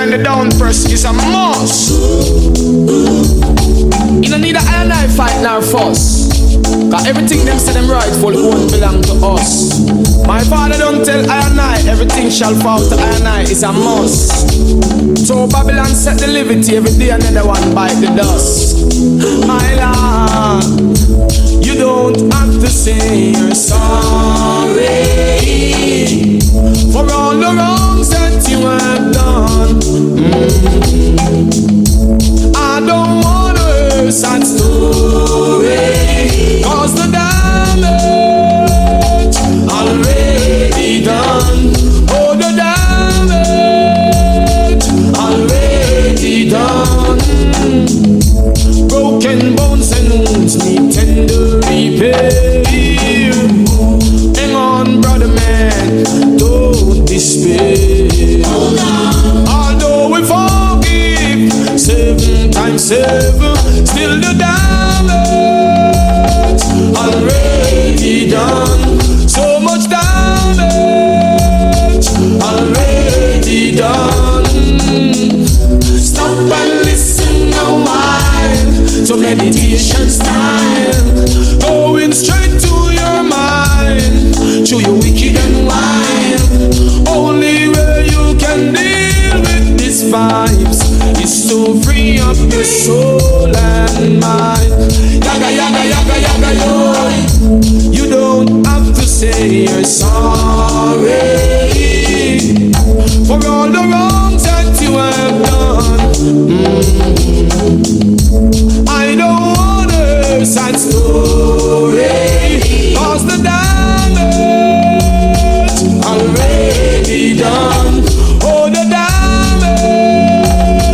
and the down press is a must. You don't need a iron eye fight nor fuss. Cause everything them say them rightful won't belong to us. My father don't tell I and I, everything shall fall to I and I is a must. So Babylon set the liberty, every day another one bite the dust. My Lord, you don't have to say you're sorry for all the wrongs that you have done. I don't wanna hear sad story, cause the damage already done. Oh, the damage already done. Broken bones and wounds need tender repair. Hang on, brother man, don't despair. Although we forgive 7 times 7, still the damage already done. So much damage already done. Stop and listen now, mind to meditation style, going straight to your mind, to your wicked and wild. Only way you can deal with these vibes is to free up your soul and mind. Yaga yaga yaga yaga yo. You don't have to say you're sorry for all the wrongs that you have done.